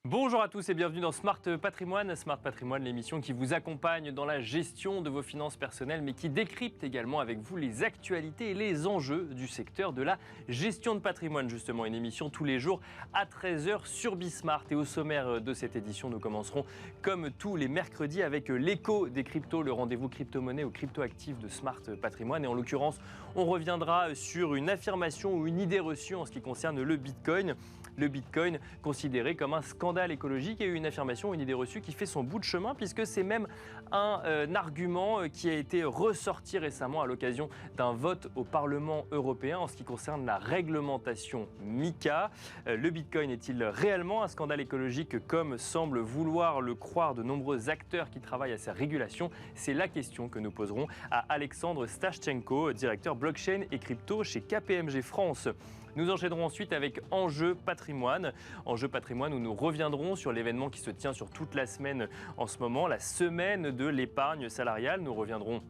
Bonjour à tous et bienvenue dans Smart Patrimoine. Smart Patrimoine, l'émission qui vous accompagne dans la gestion de vos finances personnelles, mais qui décrypte également avec vous les actualités et les enjeux du secteur de la gestion de patrimoine. Justement, une émission tous les jours à 13h sur Bismart. Et au sommaire de cette édition, nous commencerons comme tous les mercredis avec l'écho des cryptos, le rendez-vous crypto-monnaie ou crypto-actifs de Smart Patrimoine. Et en l'occurrence, on reviendra sur une affirmation ou une idée reçue en ce qui concerne le Bitcoin. Le Bitcoin considéré comme un scandale écologique et une affirmation, une idée reçue qui fait son bout de chemin puisque c'est même un argument qui a été ressorti récemment à l'occasion d'un vote au Parlement européen en ce qui concerne la réglementation MiCA. Le Bitcoin est-il réellement un scandale écologique comme semblent vouloir le croire de nombreux acteurs qui travaillent à sa régulation? C'est la question que nous poserons à Alexandre Stashchenko, directeur blockchain et crypto chez KPMG France. Nous enchaînerons ensuite avec Enjeu Patrimoine. Enjeu Patrimoine où nous reviendrons sur l'événement qui se tient sur toute la semaine en ce moment, la semaine de l'épargne salariale. Nous reviendrons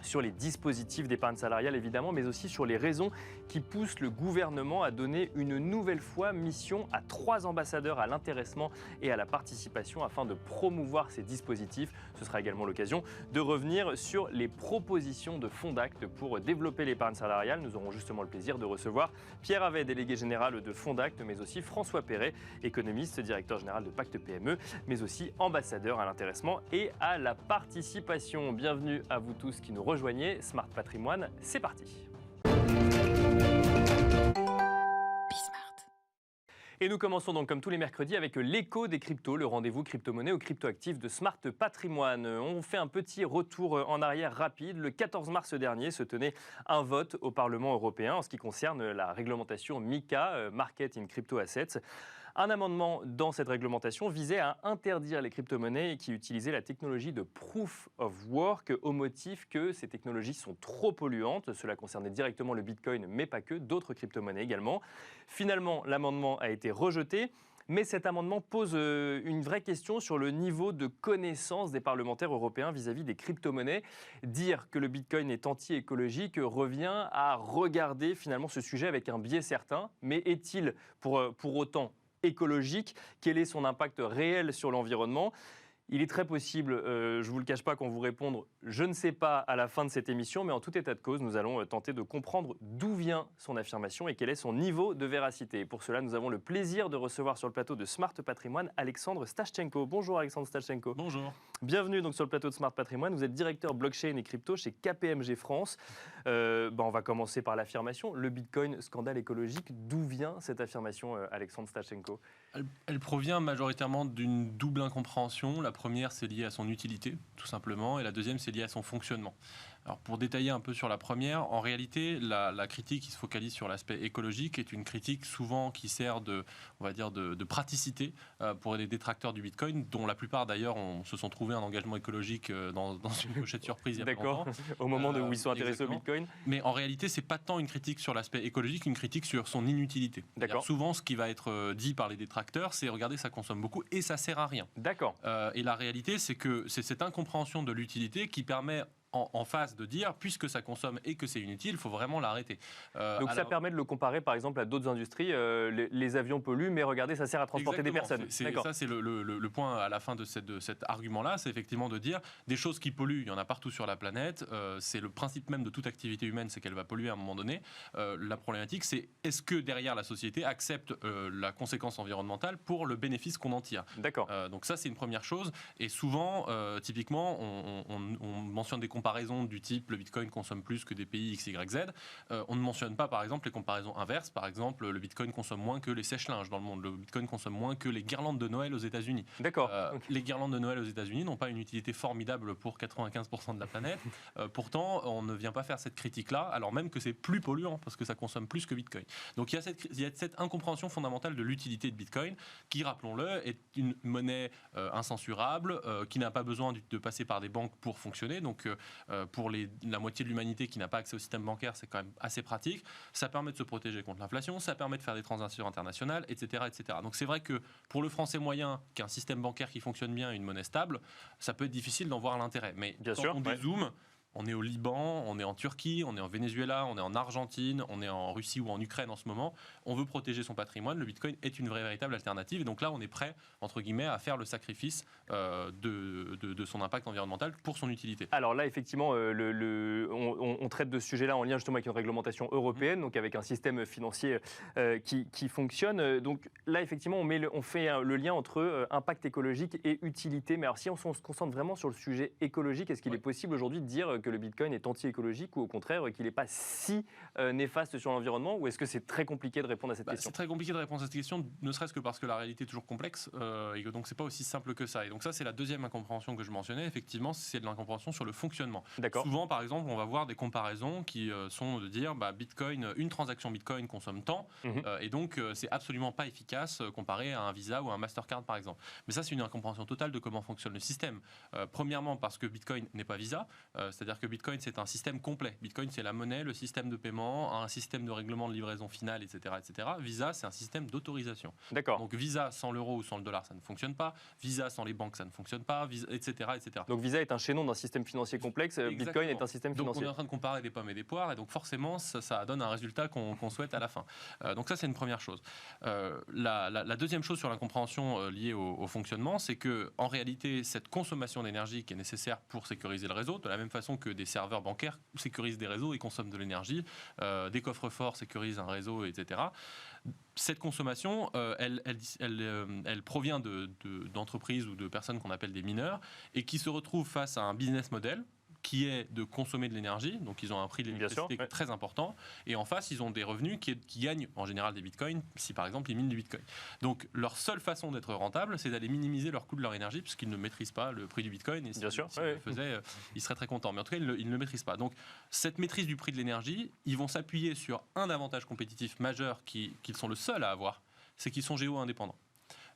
sur les dispositifs d'épargne salariale évidemment, mais aussi sur les raisons qui poussent le gouvernement à donner une nouvelle fois mission à 3 ambassadeurs à l'intéressement et à la participation afin de promouvoir ces dispositifs. Ce sera également l'occasion de revenir sur les propositions de Fondact pour développer l'épargne salariale. Nous aurons justement le plaisir de recevoir Pierre Havet, délégué général de Fondact, mais aussi François Perret, économiste, directeur général de Pacte PME, mais aussi ambassadeur à l'intéressement et à la participation. Bienvenue à vous tous qui nous rejoignez. Smart Patrimoine, c'est parti. Et nous commençons donc comme tous les mercredis avec l'écho des cryptos, le rendez-vous crypto-monnaie ou crypto-actifs de Smart Patrimoine. On fait un petit retour en arrière rapide. Le 14 mars dernier se tenait un vote au Parlement européen en ce qui concerne la réglementation MiCA, Market in Crypto Assets. Un amendement dans cette réglementation visait à interdire les crypto-monnaies qui utilisaient la technologie de Proof of Work au motif que ces technologies sont trop polluantes. Cela concernait directement le Bitcoin, mais pas que, d'autres crypto-monnaies également. Finalement, l'amendement a été rejeté. Mais cet amendement pose une vraie question sur le niveau de connaissance des parlementaires européens vis-à-vis des crypto-monnaies. Dire que le Bitcoin est anti-écologique revient à regarder finalement ce sujet avec un biais certain. Mais est-il pour autant écologique? Quel est son impact réel sur l'environnement? Il est très possible, je ne vous le cache pas, qu'on vous réponde « je ne sais pas » à la fin de cette émission, mais en tout état de cause, nous allons tenter de comprendre d'où vient son affirmation et quel est son niveau de véracité. Et pour cela, nous avons le plaisir de recevoir sur le plateau de Smart Patrimoine Alexandre Stashchenko. Bonjour Alexandre Stashchenko. Bonjour. Bienvenue donc sur le plateau de Smart Patrimoine. Vous êtes directeur blockchain et crypto chez KPMG France. On va commencer par l'affirmation. Le Bitcoin, scandale écologique. D'où vient cette affirmation, Alexandre Stashchenko? Elle provient majoritairement d'une double incompréhension. La première, c'est lié à son utilité, tout simplement, et la deuxième, c'est lié à son fonctionnement. Alors, pour détailler un peu sur la première, en réalité, la critique qui se focalise sur l'aspect écologique est une critique souvent qui sert de praticité pour les détracteurs du Bitcoin, dont la plupart d'ailleurs se sont trouvés un engagement écologique dans une pochette surprise il y a pas longtemps. Au moment où ils sont intéressés exactement. au Bitcoin. Mais en réalité, c'est pas tant une critique sur l'aspect écologique, une critique sur son inutilité. Souvent, ce qui va être dit par les détracteurs, c'est regardez, ça consomme beaucoup et ça sert à rien. D'accord. Et la réalité, c'est que c'est cette incompréhension de l'utilité qui permet en face de dire, puisque ça consomme et que c'est inutile, il faut vraiment l'arrêter. Donc ça permet de le comparer par exemple à d'autres industries. Les avions polluent, mais regardez, ça sert à transporter des personnes. Ça, c'est le point à la fin de cet argument-là, c'est effectivement de dire des choses qui polluent, il y en a partout sur la planète. C'est le principe même de toute activité humaine, c'est qu'elle va polluer à un moment donné. La problématique, c'est est-ce que derrière la société accepte la conséquence environnementale pour le bénéfice qu'on en tire. D'accord. Donc ça, c'est une première chose. Et souvent, typiquement, on mentionne des comparaisons du type le Bitcoin consomme plus que des pays X, Y, Z. On ne mentionne pas par exemple les comparaisons inverses. Par exemple, le Bitcoin consomme moins que les sèche-linges dans le monde. Le Bitcoin consomme moins que les guirlandes de Noël aux États-Unis. D'accord. Les guirlandes de Noël aux États-Unis n'ont pas une utilité formidable pour 95% de la planète. Pourtant, on ne vient pas faire cette critique-là, alors même que c'est plus polluant parce que ça consomme plus que Bitcoin. Donc il y a cette incompréhension fondamentale de l'utilité de Bitcoin qui, rappelons-le, est une monnaie incensurable, qui n'a pas besoin de passer par des banques pour fonctionner. Donc pour la moitié de l'humanité qui n'a pas accès au système bancaire, c'est quand même assez pratique. Ça permet de se protéger contre l'inflation, ça permet de faire des transactions internationales, etc., etc. Donc c'est vrai que pour le français moyen, qui a un système bancaire qui fonctionne bien et une monnaie stable, ça peut être difficile d'en voir l'intérêt. Mais quand on dézoome, on est au Liban, on est en Turquie, on est en Venezuela, on est en Argentine, on est en Russie ou en Ukraine en ce moment. On veut protéger son patrimoine. Le Bitcoin est une véritable alternative. Et donc là, on est prêt, entre guillemets, à faire le sacrifice de son impact environnemental pour son utilité. Alors là, effectivement, on traite de ce sujet-là en lien justement avec une réglementation européenne, donc avec un système financier qui fonctionne. Donc là, effectivement, on fait le lien entre impact écologique et utilité. Mais alors, si on se concentre vraiment sur le sujet écologique, est-ce qu'il est possible aujourd'hui de dire que le Bitcoin est anti-écologique ou au contraire qu'il n'est pas si néfaste sur l'environnement, ou est-ce que c'est très compliqué de répondre à cette question ? C'est très compliqué de répondre à cette question, ne serait-ce que parce que la réalité est toujours complexe et que donc c'est pas aussi simple que ça. Et donc ça, c'est la deuxième incompréhension que je mentionnais. Effectivement, c'est de l'incompréhension sur le fonctionnement. D'accord. Souvent, par exemple, on va voir des comparaisons qui sont de dire Bitcoin, une transaction Bitcoin consomme tant, et donc c'est absolument pas efficace comparé à un Visa ou un Mastercard, par exemple. Mais ça, c'est une incompréhension totale de comment fonctionne le système. Premièrement, parce que Bitcoin n'est pas Visa, c'est-à-dire que Bitcoin, c'est un système complet. Bitcoin, c'est la monnaie, le système de paiement, un système de règlement de livraison finale, etc., etc. Visa, c'est un système d'autorisation. D'accord. Donc Visa sans l'euro ou sans le dollar, ça ne fonctionne pas. Visa sans les banques, ça ne fonctionne pas, etc., etc. Donc Visa est un chaînon d'un système financier complexe, Exactement. Bitcoin est un système financier. Donc on est en train de comparer des pommes et des poires, et donc forcément, ça donne un résultat qu'on souhaite à la fin. Donc ça, c'est une première chose. La deuxième chose sur l'incompréhension liée au fonctionnement, c'est qu'en réalité, cette consommation d'énergie qui est nécessaire pour sécuriser le réseau, de la même façon que des serveurs bancaires sécurisent des réseaux et consomment de l'énergie, des coffres-forts sécurisent un réseau, etc. Cette consommation, elle provient d'entreprises ou de personnes qu'on appelle des mineurs et qui se retrouvent face à un business model qui est de consommer de l'énergie, donc ils ont un prix de l'électricité très important, et en face, ils ont des revenus qui gagnent en général des bitcoins, si par exemple ils minent du bitcoin. Donc leur seule façon d'être rentable, c'est d'aller minimiser leur coût de leur énergie, puisqu'ils ne maîtrisent pas le prix du bitcoin, et s'ils le faisaient, ils seraient très contents, mais en tout cas, ils ne le maîtrisent pas. Donc cette maîtrise du prix de l'énergie, ils vont s'appuyer sur un avantage compétitif majeur qu'ils sont le seul à avoir, c'est qu'ils sont géo-indépendants.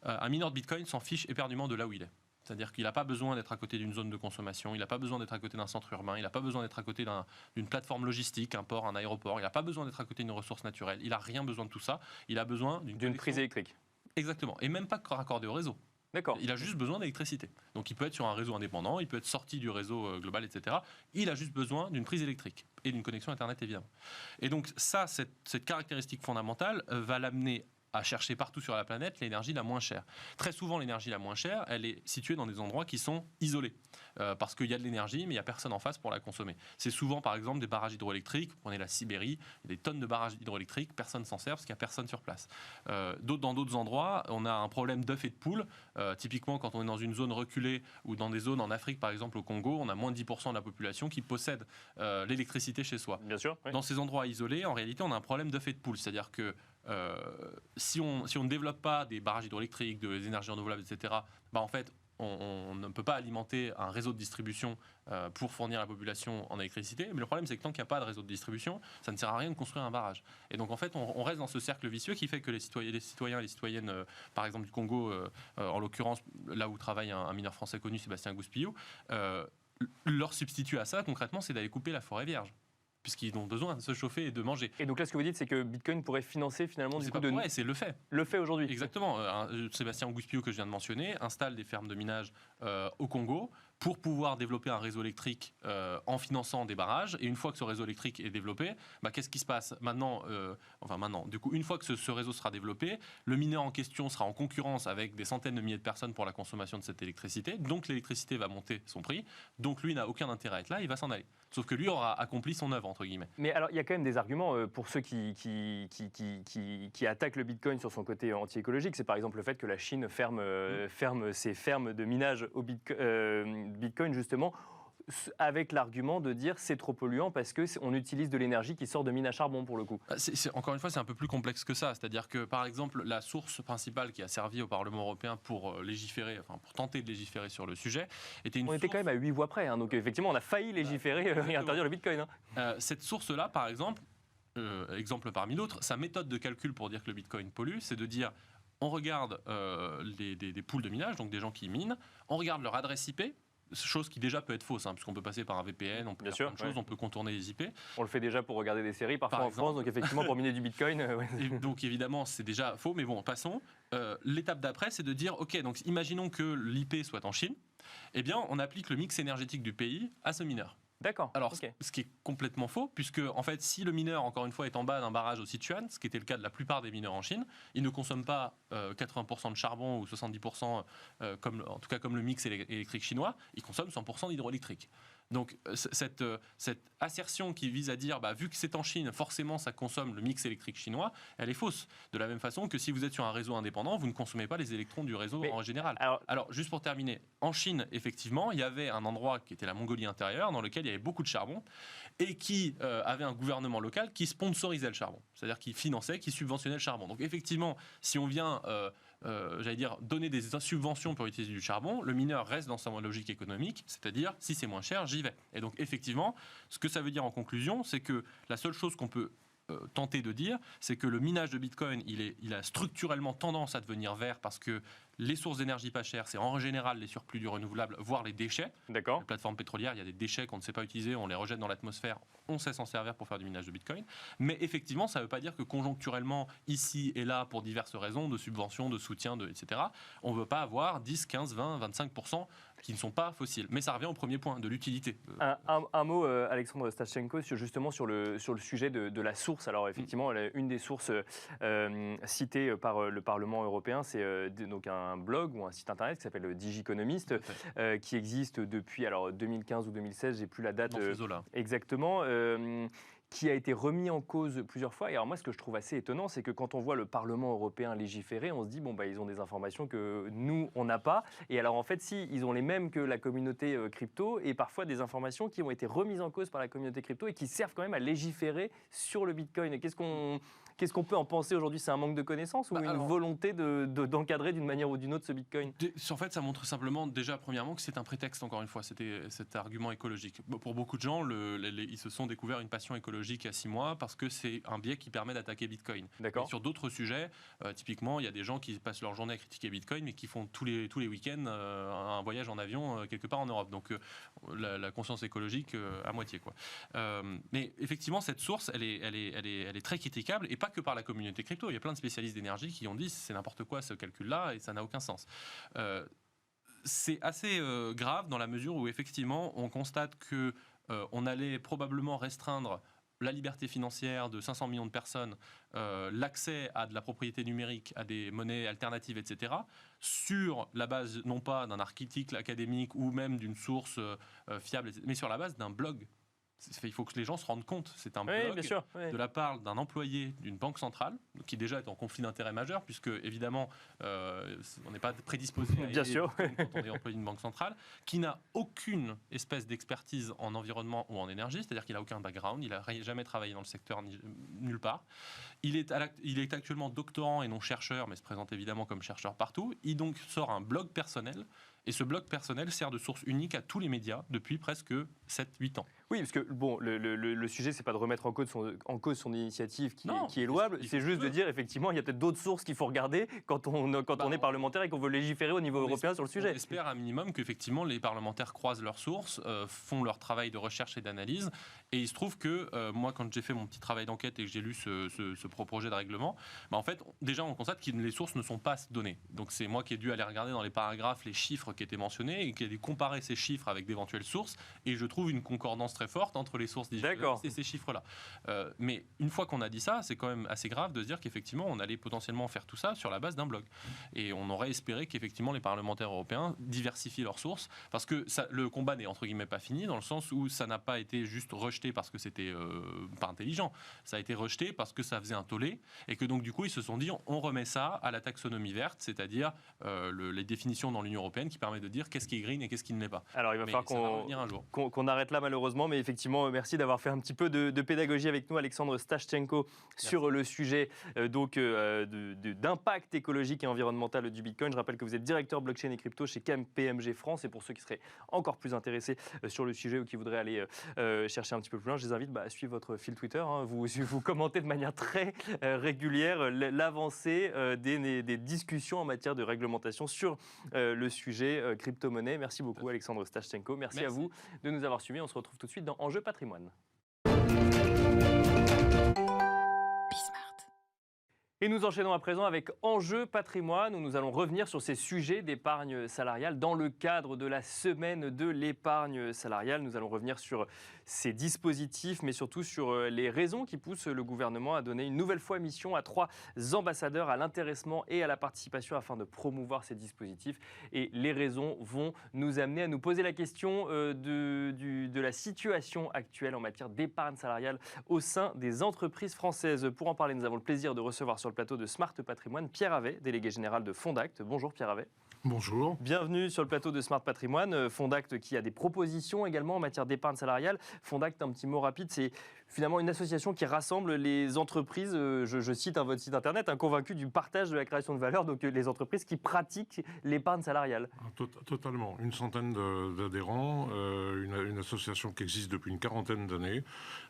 Un mineur de bitcoin s'en fiche éperdument de là où il est. C'est-à-dire qu'il n'a pas besoin d'être à côté d'une zone de consommation, il n'a pas besoin d'être à côté d'un centre urbain, il n'a pas besoin d'être à côté d'une plateforme logistique, un port, un aéroport, il n'a pas besoin d'être à côté d'une ressource naturelle, il n'a rien besoin de tout ça, il a besoin d'une prise électrique. Exactement, et même pas raccordé au réseau. D'accord. Il a juste besoin d'électricité. Donc il peut être sur un réseau indépendant, il peut être sorti du réseau global, etc. Il a juste besoin d'une prise électrique et d'une connexion Internet, évidemment. Et donc ça, cette caractéristique fondamentale va l'amener à chercher partout sur la planète l'énergie la moins chère. Très souvent, l'énergie la moins chère, elle est située dans des endroits qui sont isolés. Parce qu'il y a de l'énergie, mais il n'y a personne en face pour la consommer. C'est souvent, par exemple, des barrages hydroélectriques. Vous prenez la Sibérie, il y a des tonnes de barrages hydroélectriques, personne ne s'en sert parce qu'il n'y a personne sur place. Dans d'autres endroits, on a un problème d'œufs et de poules. Typiquement, quand on est dans une zone reculée ou dans des zones en Afrique, par exemple au Congo, on a moins de 10% de la population qui possède l'électricité chez soi. Bien sûr. Oui. Dans ces endroits isolés, en réalité, on a un problème d'œufs et de poules. C'est-à-dire que si on ne développe pas des barrages hydroélectriques, des énergies renouvelables, etc., en fait, on ne peut pas alimenter un réseau de distribution pour fournir la population en électricité. Mais le problème, c'est que tant qu'il n'y a pas de réseau de distribution, ça ne sert à rien de construire un barrage. Et donc, en fait, on reste dans ce cercle vicieux qui fait que les citoyens et les citoyennes, par exemple du Congo, en l'occurrence, là où travaille un mineur français connu, Sébastien Gouspillou, leur substitut à ça, concrètement, c'est d'aller couper la forêt vierge, puisqu'ils ont besoin de se chauffer et de manger. Et donc là, ce que vous dites, c'est que Bitcoin pourrait financer finalement du coup de... Ouais, c'est le fait. Le fait aujourd'hui. Exactement. Sébastien Gouspillou, que je viens de mentionner, installe des fermes de minage au Congo pour pouvoir développer un réseau électrique en finançant des barrages. Et une fois que ce réseau électrique est développé, qu'est-ce qui se passe maintenant, du coup, une fois que ce réseau sera développé, le mineur en question sera en concurrence avec des centaines de milliers de personnes pour la consommation de cette électricité. Donc l'électricité va monter son prix. Donc lui n'a aucun intérêt à être là, il va s'en aller. Sauf que lui aura accompli son œuvre, entre guillemets. Mais alors, il y a quand même des arguments pour ceux qui attaquent le Bitcoin sur son côté anti-écologique. C'est par exemple le fait que la Chine ferme ses fermes de minage au Bitcoin, justement, avec l'argument de dire c'est trop polluant parce qu'on utilise de l'énergie qui sort de mines à charbon, pour le coup. Encore une fois, c'est un peu plus complexe que ça. C'est-à-dire que, par exemple, la source principale qui a servi au Parlement européen pour légiférer, pour tenter de légiférer sur le sujet, était une source... était quand même à 8 voix près, hein, donc effectivement, on a failli légiférer et interdire le Bitcoin. Cette source-là, par exemple, exemple parmi d'autres, sa méthode de calcul pour dire que le Bitcoin pollue, c'est de dire... On regarde des poules de minage, donc des gens qui minent, on regarde leur adresse IP, chose qui déjà peut être fausse, puisqu'on peut passer par un VPN, on peut faire plein de choses, on peut contourner les IP. On le fait déjà pour regarder des séries, parfois en France, donc effectivement pour miner du Bitcoin. Et donc évidemment c'est déjà faux, mais bon, passons. L'étape d'après, c'est de dire, ok, donc imaginons que l'IP soit en Chine, eh bien on applique le mix énergétique du pays à ce mineur. D'accord. Alors, ok. ce qui est complètement faux, puisque en fait, si le mineur, encore une fois, est en bas d'un barrage au Sichuan, ce qui était le cas de la plupart des mineurs en Chine, ils ne consomment pas 80% de charbon ou 70%, en tout cas comme le mix électrique chinois, ils consomment 100% d'hydroélectrique. Donc cette assertion qui vise à dire, vu que c'est en Chine, forcément ça consomme le mix électrique chinois, elle est fausse. De la même façon que si vous êtes sur un réseau indépendant, vous ne consommez pas les électrons du réseau en général. Alors, juste pour terminer, en Chine, effectivement, il y avait un endroit qui était la Mongolie intérieure, dans lequel il y avait beaucoup de charbon, et qui avait un gouvernement local qui sponsorisait le charbon. C'est-à-dire qui finançait, qui subventionnait le charbon. Donc effectivement, si on vient... donner des subventions pour utiliser du charbon, le mineur reste dans sa logique économique, c'est-à-dire si c'est moins cher, j'y vais. Et donc effectivement, ce que ça veut dire en conclusion, c'est que la seule chose qu'on peut tenter de dire, c'est que le minage de Bitcoin, il a structurellement tendance à devenir vert parce que les sources d'énergie pas chères, c'est en général les surplus du renouvelable, voire les déchets. D'accord. Les plateformes pétrolières, il y a des déchets qu'on ne sait pas utiliser, on les rejette dans l'atmosphère, on sait s'en servir pour faire du minage de Bitcoin. Mais effectivement, ça ne veut pas dire que conjoncturellement, ici et là, pour diverses raisons, de subventions, de soutien, etc., on ne veut pas avoir 10, 15, 20, 25% qui ne sont pas fossiles. Mais ça revient au premier point, de l'utilité. Un mot, Alexandre Stashchenko, justement sur le sujet de la source. Alors effectivement, une des sources citées par le Parlement européen, c'est donc un blog ou un site internet qui s'appelle Digiconomist, qui existe depuis 2015 ou 2016, j'ai plus la date exactement. Qui a été remis en cause plusieurs fois. Et alors moi, ce que je trouve assez étonnant, c'est que quand on voit le Parlement européen légiférer, on se dit, ils ont des informations que nous, on n'a pas. Et alors en fait, si, ils ont les mêmes que la communauté crypto, et parfois des informations qui ont été remises en cause par la communauté crypto et qui servent quand même à légiférer sur le Bitcoin. Et qu'est-ce qu'on peut en penser aujourd'hui? C'est un manque de connaissances ou une volonté d'encadrer d'une manière ou d'une autre ce Bitcoin? En fait, ça montre simplement, déjà, premièrement, que c'est un prétexte, encore une fois, c'était cet argument écologique. Pour beaucoup de gens, ils se sont découverts une passion écologique il y a 6 mois parce que c'est un biais qui permet d'attaquer Bitcoin. Et sur d'autres sujets, typiquement, il y a des gens qui passent leur journée à critiquer Bitcoin, mais qui font tous les week-ends un voyage en avion quelque part en Europe. Donc, la conscience écologique à moitié, quoi. Mais effectivement, cette source, elle est très critiquable, et pas que par la communauté crypto. Il y a plein de spécialistes d'énergie qui ont dit c'est n'importe quoi ce calcul-là et ça n'a aucun sens. C'est assez grave dans la mesure où effectivement on constate que on allait probablement restreindre la liberté financière de 500 millions de personnes, l'accès à de la propriété numérique, à des monnaies alternatives, etc., sur la base non pas d'un article académique ou même d'une source fiable, mais sur la base d'un blog. Il faut que les gens se rendent compte. C'est un blog de la part d'un employé d'une banque centrale, qui déjà est en conflit d'intérêts majeur, puisque évidemment, on n'est pas prédisposé à bien sûr. Quand on est employé d'une banque centrale, qui n'a aucune espèce d'expertise en environnement ou en énergie, c'est-à-dire qu'il n'a aucun background, il n'a jamais travaillé dans le secteur nulle part. Il est actuellement doctorant et non chercheur, mais se présente évidemment comme chercheur partout. Il donc sort un blog personnel. Et ce blog personnel sert de source unique à tous les médias depuis presque 7-8 ans. Oui, parce que le sujet, c'est pas de remettre en cause son initiative qui est louable, c'est juste de dire, effectivement, il y a peut-être d'autres sources qu'il faut regarder quand on est parlementaire et qu'on veut légiférer au niveau européen sur le sujet. On espère un minimum qu'effectivement les parlementaires croisent leurs sources, font leur travail de recherche et d'analyse. Et il se trouve que moi, quand j'ai fait mon petit travail d'enquête et que j'ai lu ce projet de règlement, en fait, déjà, on constate que les sources ne sont pas données. Donc c'est moi qui ai dû aller regarder dans les paragraphes les chiffres qui étaient mentionnés et qui a dû comparer ces chiffres avec d'éventuelles sources. Et je trouve une concordance très forte entre les sources digitales et ces chiffres-là. Mais une fois qu'on a dit ça, c'est quand même assez grave de se dire qu'effectivement, on allait potentiellement faire tout ça sur la base d'un blog. Et on aurait espéré qu'effectivement, les parlementaires européens diversifient leurs sources, parce que le combat n'est entre guillemets pas fini, dans le sens où ça n'a pas été juste rejeté parce que c'était pas intelligent. Ça a été rejeté parce que ça faisait un tollé, et que donc du coup, ils se sont dit, on remet ça à la taxonomie verte, c'est-à-dire les définitions dans l'Union européenne qui permettent de dire qu'est-ce qui est green et qu'est-ce qui ne l'est pas. Alors il va falloir qu'on arrête là malheureusement, mais effectivement, merci d'avoir fait un petit peu de pédagogie avec nous, Alexandre Stashchenko, sur le sujet d'impact écologique et environnemental du Bitcoin. Je rappelle que vous êtes directeur blockchain et crypto chez KPMG France, et pour ceux qui seraient encore plus intéressés sur le sujet ou qui voudraient aller chercher un petit peu plus loin, je les invite à suivre votre fil Twitter. Vous commentez de manière très régulière l'avancée des discussions en matière de réglementation sur le sujet crypto-monnaie. Merci beaucoup, Alexandre Stashchenko. Merci à vous de nous avoir suivis. On se retrouve tout de suite dans Enjeu Patrimoine. Et nous enchaînons à présent avec Enjeu patrimoine, où nous allons revenir sur ces sujets d'épargne salariale dans le cadre de la semaine de l'épargne salariale. Nous allons revenir sur ces dispositifs, mais surtout sur les raisons qui poussent le gouvernement à donner une nouvelle fois mission à 3 ambassadeurs à l'intéressement et à la participation afin de promouvoir ces dispositifs. Et les raisons vont nous amener à nous poser la question de la situation actuelle en matière d'épargne salariale au sein des entreprises françaises. Pour en parler, nous avons le plaisir de recevoir sur le plateau de Smart Patrimoine Pierre Havet, délégué général de Fondacte. Bonjour Pierre Havet. Bonjour. Bienvenue sur le plateau de Smart Patrimoine. Fondacte qui a des propositions également en matière d'épargne salariale. Fondacte, un petit mot rapide, c'est finalement une association qui rassemble les entreprises, je cite votre site internet, convaincus du partage de la création de valeur, donc les entreprises qui pratiquent l'épargne salariale. Totalement. Une centaine d'adhérents, une association qui existe depuis une quarantaine d'années,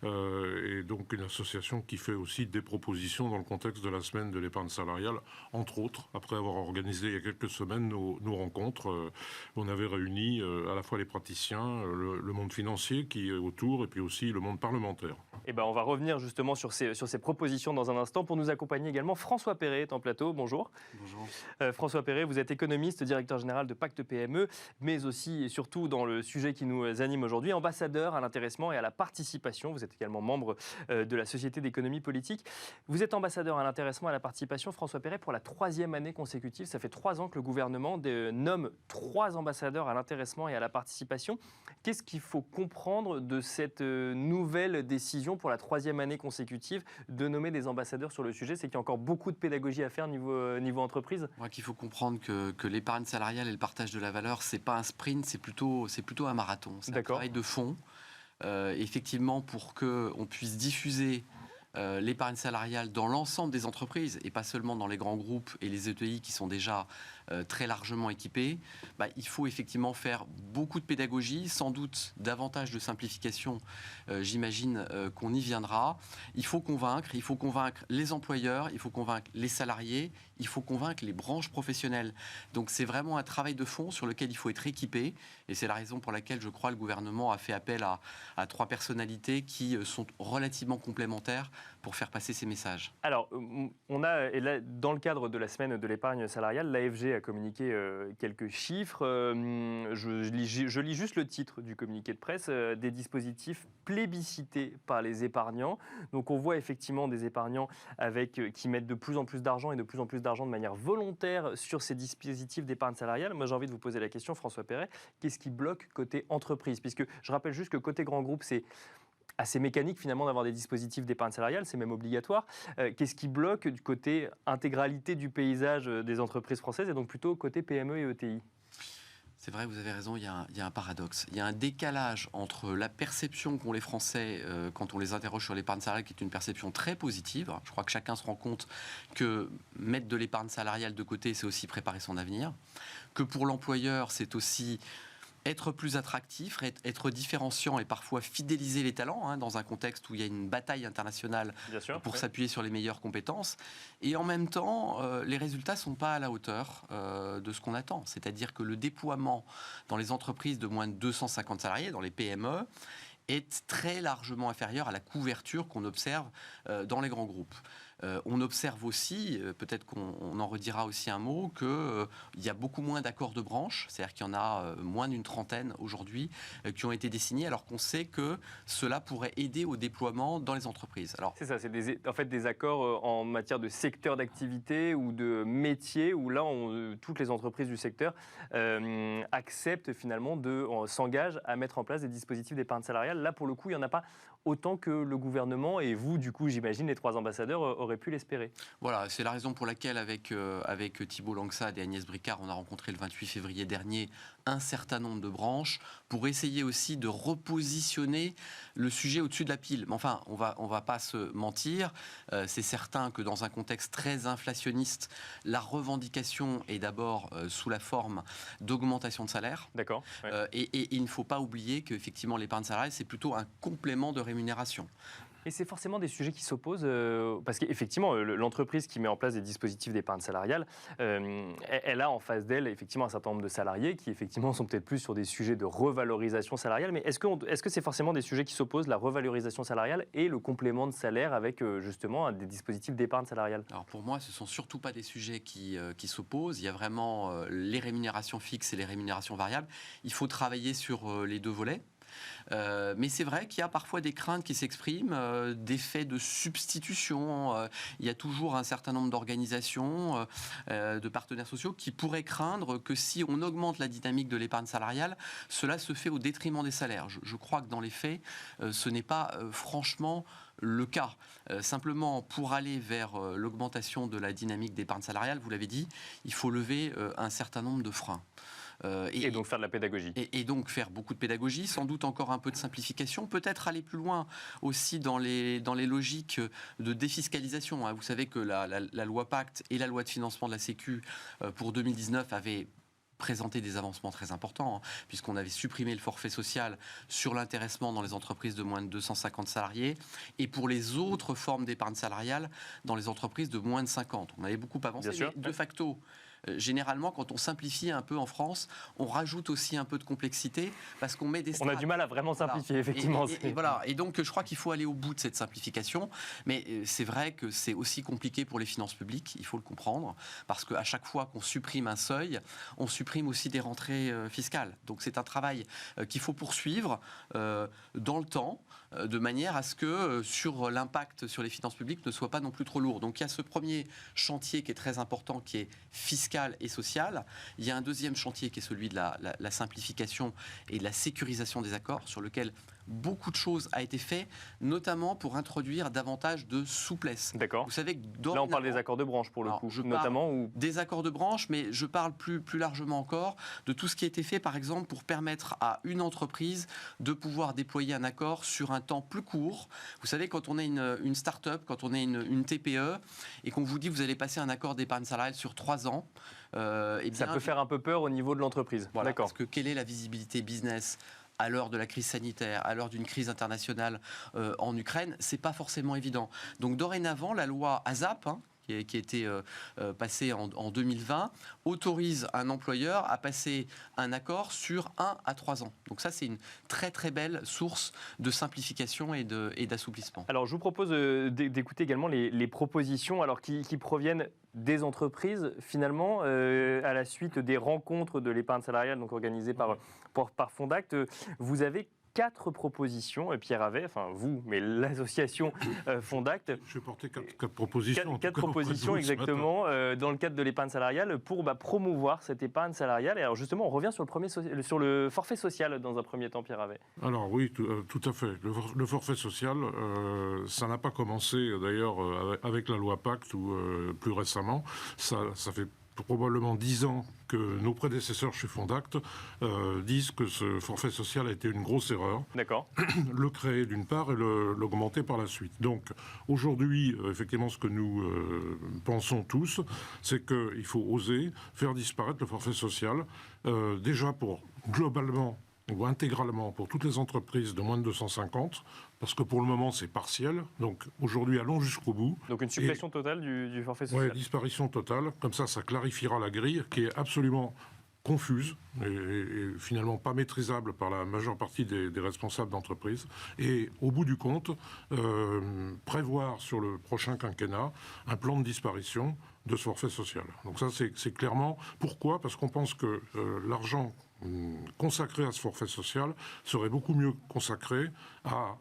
et donc une association qui fait aussi des propositions dans le contexte de la semaine de l'épargne salariale, entre autres, après avoir organisé il y a quelques semaines nos rencontres. On avait réuni à la fois les praticiens, le monde financier qui est autour, et puis aussi le monde parlementaire. Eh ben, on va revenir justement sur ces propositions dans un instant. Pour nous accompagner également, François Perret est en plateau. Bonjour. Bonjour. François Perret, vous êtes économiste, directeur général de Pacte PME, mais aussi et surtout dans le sujet qui nous anime aujourd'hui, ambassadeur à l'intéressement et à la participation. Vous êtes également membre de la Société d'économie politique. Vous êtes ambassadeur à l'intéressement et à la participation, François Perret, pour la 3e année consécutive. Ça fait 3 ans que le gouvernement nomme 3 ambassadeurs à l'intéressement et à la participation. Qu'est-ce qu'il faut comprendre de cette nouvelle décision pour la 3e année consécutive de nommer des ambassadeurs sur le sujet? C'est qu'il y a encore beaucoup de pédagogie à faire niveau entreprise. Il faut comprendre que l'épargne salariale et le partage de la valeur, c'est pas un sprint, c'est plutôt un marathon. C'est un travail de fond. Effectivement, pour qu'on puisse diffuser l'épargne salariale dans l'ensemble des entreprises et pas seulement dans les grands groupes et les ETI qui sont déjà très largement équipés, il faut effectivement faire beaucoup de pédagogie, sans doute davantage de simplification, j'imagine qu'on y viendra. Il faut convaincre les employeurs, il faut convaincre les salariés, il faut convaincre les branches professionnelles. Donc c'est vraiment un travail de fond sur lequel il faut être équipé, et c'est la raison pour laquelle je crois le gouvernement a fait appel à 3 personnalités qui sont relativement complémentaires pour faire passer ces messages. Alors, on a, et là, dans le cadre de la semaine de l'épargne salariale, l'AFG a communiqué quelques chiffres. Je lis juste le titre du communiqué de presse, des dispositifs plébiscités par les épargnants. Donc on voit effectivement des épargnants qui mettent de plus en plus d'argent et de plus en plus d'argent de manière volontaire sur ces dispositifs d'épargne salariale. Moi j'ai envie de vous poser la question, François Perret, qu'est-ce qui bloque côté entreprise? Puisque je rappelle juste que côté grand groupe, c'est assez mécanique finalement d'avoir des dispositifs d'épargne salariale, c'est même obligatoire. Qu'est-ce qui bloque du côté intégralité du paysage des entreprises françaises et donc plutôt côté PME et ETI? C'est vrai, vous avez raison, il y a un paradoxe. Il y a un décalage entre la perception qu'ont les Français quand on les interroge sur l'épargne salariale, qui est une perception très positive. Je crois que chacun se rend compte que mettre de l'épargne salariale de côté, c'est aussi préparer son avenir. Que pour l'employeur, c'est aussi être plus attractif, être différenciant et parfois fidéliser les talents dans un contexte où il y a une bataille internationale pour s'appuyer sur les meilleures compétences. Et en même temps, les résultats ne sont pas à la hauteur de ce qu'on attend. C'est-à-dire que le déploiement dans les entreprises de moins de 250 salariés, dans les PME, est très largement inférieur à la couverture qu'on observe dans les grands groupes. On observe aussi, peut-être qu'on en redira aussi un mot, qu'il y a beaucoup moins d'accords de branche, c'est-à-dire qu'il y en a moins d'une trentaine aujourd'hui qui ont été signés, alors qu'on sait que cela pourrait aider au déploiement dans les entreprises. Alors, c'est ça, c'est en fait des accords en matière de secteur d'activité ou de métier, où là, toutes les entreprises du secteur acceptent finalement s'engagent à mettre en place des dispositifs d'épargne salariale. Là, pour le coup, il n'y en a pas autant que le gouvernement et vous, du coup, j'imagine, les 3 ambassadeurs auraient pu l'espérer. Voilà, c'est la raison pour laquelle, avec Thibault Langsade et Agnès Bricard, on a rencontré le 28 février dernier un certain nombre de branches pour essayer aussi de repositionner le sujet au-dessus de la pile. Mais enfin, on va pas se mentir, c'est certain que dans un contexte très inflationniste, la revendication est d'abord sous la forme d'augmentation de salaire. D'accord. Ouais. Et il ne faut pas oublier qu'effectivement, l'épargne salariale, c'est plutôt un complément de rémunération. Et c'est forcément des sujets qui s'opposent, parce qu'effectivement, l'entreprise qui met en place des dispositifs d'épargne salariale, elle a en face d'elle effectivement un certain nombre de salariés qui effectivement sont peut-être plus sur des sujets de revalorisation salariale. Mais est-ce que c'est forcément des sujets qui s'opposent, la revalorisation salariale et le complément de salaire avec justement des dispositifs d'épargne salariale? Alors pour moi, ce ne sont surtout pas des sujets qui s'opposent. Il y a vraiment les rémunérations fixes et les rémunérations variables. Il faut travailler sur les deux volets. Mais c'est vrai qu'il y a parfois des craintes qui s'expriment, d'effets de substitution. Il y a toujours un certain nombre d'organisations, de partenaires sociaux qui pourraient craindre que si on augmente la dynamique de l'épargne salariale, cela se fait au détriment des salaires. Je crois que dans les faits, ce n'est pas franchement le cas. Simplement, pour aller vers l'augmentation de la dynamique d'épargne salariale, vous l'avez dit, il faut lever un certain nombre de freins. Et donc faire de la pédagogie. Et donc faire beaucoup de pédagogie, sans doute encore un peu de simplification, peut-être aller plus loin aussi dans les logiques de défiscalisation. Vous savez que la loi Pacte et la loi de financement de la Sécu pour 2019 avaient présenté des avancements très importants, puisqu'on avait supprimé le forfait social sur l'intéressement dans les entreprises de moins de 250 salariés et pour les autres formes d'épargne salariale dans les entreprises de moins de 50. On avait beaucoup avancé, mais de facto, généralement, quand on simplifie un peu en France, on rajoute aussi un peu de complexité parce qu'on met des strates. On a du mal à vraiment simplifier, effectivement. Et voilà. Et donc, je crois qu'il faut aller au bout de cette simplification. Mais c'est vrai que c'est aussi compliqué pour les finances publiques, il faut le comprendre, parce qu'à chaque fois qu'on supprime un seuil, on supprime aussi des rentrées fiscales. Donc, c'est un travail qu'il faut poursuivre dans le temps, de manière à ce que sur l'impact sur les finances publiques ne soit pas non plus trop lourd. Donc, il y a ce premier chantier qui est très important, qui est fiscal et social. Il y a un deuxième chantier qui est celui de la simplification et de la sécurisation des accords, sur lequel beaucoup de choses a été fait, notamment pour introduire davantage de souplesse. D'accord. Vous savez que là, on parle des accords de branche pour le coup, notamment des accords de branche, mais je parle plus largement encore de tout ce qui a été fait, par exemple, pour permettre à une entreprise de pouvoir déployer un accord sur un temps plus court. Vous savez, quand on est une start-up, quand on est une TPE, et qu'on vous dit que vous allez passer un accord d'épargne salariale sur 3 ans, eh bien, ça peut faire un peu peur au niveau de l'entreprise. Voilà, parce que quelle est la visibilité business à l'heure de la crise sanitaire, à l'heure d'une crise internationale en Ukraine, c'est pas forcément évident. Donc dorénavant, la loi ASAP, qui a été passée en 2020, autorise un employeur à passer un accord sur 1 à 3 ans. Donc ça, c'est une très très belle source de simplification et d'assouplissement. Alors je vous propose d'écouter également les propositions alors, qui proviennent des entreprises, finalement, à la suite des rencontres de l'épargne salariale donc organisées par Fondacte. Vous avez 4 propositions, Pierre Havet, enfin vous, mais l'association Fondacte. Je vais porter 4 propositions. 4 propositions exactement dans le cadre de l'épargne salariale pour promouvoir cette épargne salariale. Et alors justement, on revient sur le forfait social dans un premier temps, Pierre Havet. Alors oui, tout à fait. Le forfait social, ça n'a pas commencé d'ailleurs avec la loi Pacte ou plus récemment. Ça fait probablement 10 ans que nos prédécesseurs chez Fondacte disent que ce forfait social a été une grosse erreur. D'accord. Le créer d'une part et l'augmenter par la suite. Donc aujourd'hui, effectivement, ce que nous pensons tous, c'est qu'il faut oser faire disparaître le forfait social, déjà pour globalement ou intégralement pour toutes les entreprises de moins de 250, parce que pour le moment c'est partiel. Donc aujourd'hui allons jusqu'au bout. Donc une suppression totale du forfait social. Oui, disparition totale. Comme ça clarifiera la grille qui est absolument confuse et finalement pas maîtrisable par la majeure partie des responsables d'entreprise. Et au bout du compte, prévoir sur le prochain quinquennat un plan de disparition de ce forfait social. Donc ça c'est clairement... Pourquoi ? Parce qu'on pense que l'argent consacré à ce forfait social serait beaucoup mieux consacré à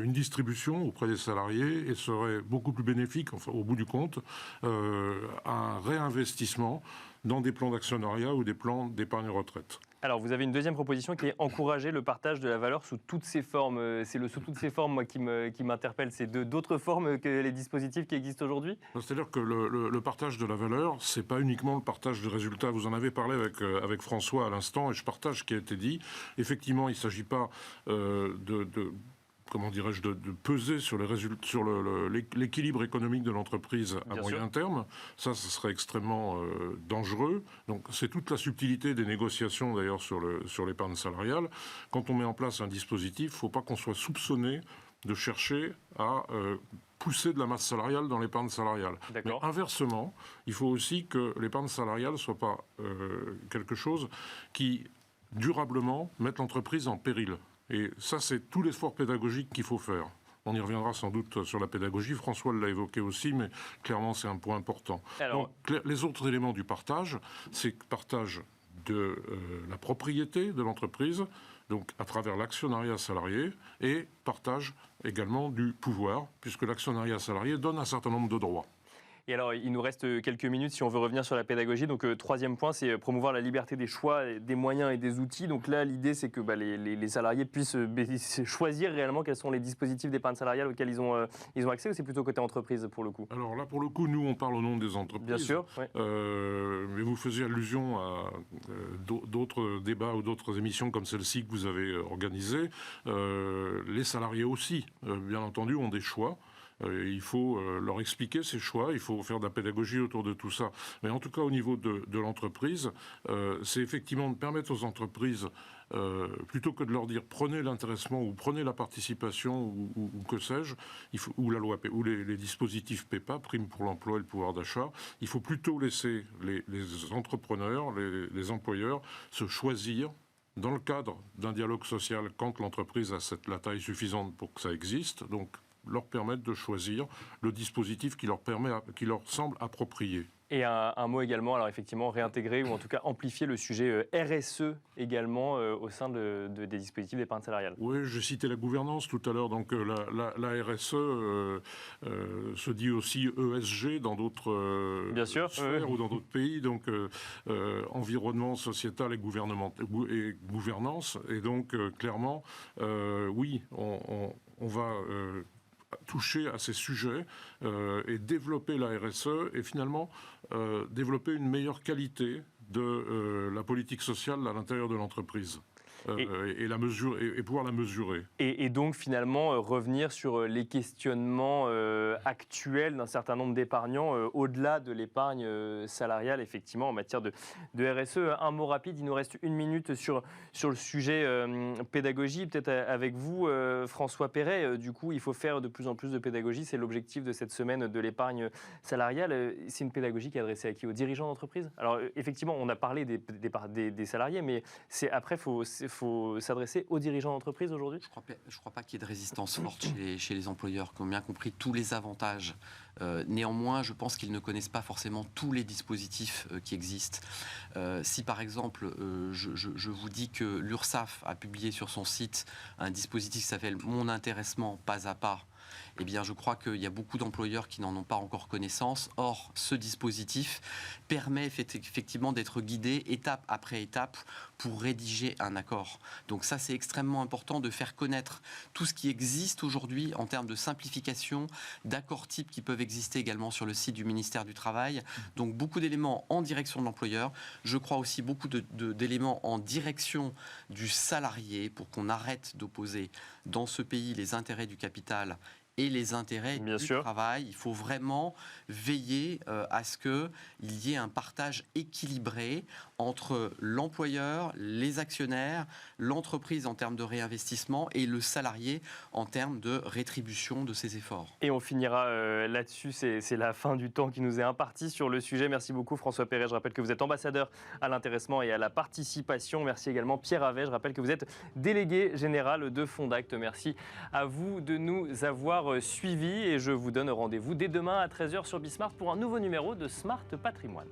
une distribution auprès des salariés et serait beaucoup plus bénéfique, enfin, au bout du compte, à un réinvestissement dans des plans d'actionnariat ou des plans d'épargne retraite. Alors, vous avez une deuxième proposition qui est encourager le partage de la valeur sous toutes ses formes. C'est le sous toutes ses formes, moi, qui m'interpelle. C'est d'autres formes que les dispositifs qui existent aujourd'hui ? C'est-à-dire que le partage de la valeur, c'est pas uniquement le partage de résultats. Vous en avez parlé avec François à l'instant, et je partage ce qui a été dit. Effectivement, il ne s'agit pas comment dirais-je, de peser sur l'équilibre économique de l'entreprise à moyen terme. Ça serait extrêmement dangereux. Donc c'est toute la subtilité des négociations d'ailleurs sur l'épargne salariale. Quand on met en place un dispositif, il ne faut pas qu'on soit soupçonné de chercher à pousser de la masse salariale dans l'épargne salariale. Mais inversement, il faut aussi que l'épargne salariale ne soit pas quelque chose qui, durablement, mette l'entreprise en péril. Et ça, c'est tout l'effort pédagogique qu'il faut faire. On y reviendra sans doute sur la pédagogie. François l'a évoqué aussi, mais clairement, c'est un point important. Donc, les autres éléments du partage, c'est partage de la propriété de l'entreprise, donc à travers l'actionnariat salarié, et partage également du pouvoir, puisque l'actionnariat salarié donne un certain nombre de droits. Et alors, il nous reste quelques minutes si on veut revenir sur la pédagogie. Donc, troisième point, c'est promouvoir la liberté des choix, des moyens et des outils. Donc là, l'idée, c'est que les salariés puissent choisir réellement quels sont les dispositifs d'épargne salariale auxquels ils ont accès, ou c'est plutôt côté entreprise pour le coup? Alors là, pour le coup, nous, on parle au nom des entreprises. Bien sûr. Oui. Mais vous faisiez allusion à d'autres débats ou d'autres émissions comme celle-ci que vous avez organisées. Les salariés aussi, bien entendu, ont des choix. Il faut leur expliquer ces choix, il faut faire de la pédagogie autour de tout ça. Mais en tout cas, au niveau de l'entreprise, c'est effectivement de permettre aux entreprises, plutôt que de leur dire prenez l'intéressement ou prenez la participation ou que sais-je, ou la loi ou les dispositifs PEPA, prime pour l'emploi et le pouvoir d'achat, il faut plutôt laisser les entrepreneurs, les employeurs se choisir dans le cadre d'un dialogue social quand l'entreprise a la taille suffisante pour que ça existe. Donc, leur permettre de choisir le dispositif qui leur semble approprié. Et un mot également, alors effectivement, réintégrer ou en tout cas amplifier le sujet RSE également au sein des dispositifs d'épargne salariale. Oui, j'ai cité la gouvernance tout à l'heure, donc la RSE se dit aussi ESG dans d'autres sphères ou dans d'autres pays, donc environnement, sociétal et gouvernance. Et donc clairement, oui, on va toucher à ces sujets et développer la RSE et finalement développer une meilleure qualité de la politique sociale à l'intérieur de l'entreprise. Et pouvoir la mesurer. Et donc finalement revenir sur les questionnements actuels d'un certain nombre d'épargnants au-delà de l'épargne salariale effectivement en matière de RSE. Un mot rapide, il nous reste une minute sur le sujet pédagogie, peut-être avec vous François Perret. Du coup il faut faire de plus en plus de pédagogie, c'est l'objectif de cette semaine de l'épargne salariale. C'est une pédagogie qui est adressée à qui? Aux dirigeants d'entreprise? Alors effectivement on a parlé des salariés, mais après faut s'adresser aux dirigeants d'entreprise aujourd'hui? Je crois pas qu'il y ait de résistance forte chez les employeurs qui ont bien compris tous les avantages. Néanmoins, je pense qu'ils ne connaissent pas forcément tous les dispositifs qui existent. Si par exemple, je vous dis que l'URSSAF a publié sur son site un dispositif qui s'appelle « Mon intéressement pas à pas », eh bien, je crois qu'il y a beaucoup d'employeurs qui n'en ont pas encore connaissance. Or, ce dispositif permet effectivement d'être guidé étape après étape pour rédiger un accord. Donc ça, c'est extrêmement important de faire connaître tout ce qui existe aujourd'hui en termes de simplification, d'accords types qui peuvent exister également sur le site du ministère du Travail. Donc beaucoup d'éléments en direction de l'employeur. Je crois aussi beaucoup d'éléments en direction du salarié pour qu'on arrête d'opposer dans ce pays les intérêts du capital et les intérêts du travail. Il faut vraiment veiller à ce qu'il y ait un partage équilibré entre l'employeur, les actionnaires, l'entreprise en termes de réinvestissement et le salarié en termes de rétribution de ses efforts. Et on finira là-dessus, c'est la fin du temps qui nous est imparti sur le sujet. Merci beaucoup François Perret, je rappelle que vous êtes ambassadeur à l'intéressement et à la participation. Merci également Pierre Havet, je rappelle que vous êtes délégué général de Fondact. Merci à vous de nous avoir suivis et je vous donne rendez-vous dès demain à 13h sur Bismart pour un nouveau numéro de Smart Patrimoine.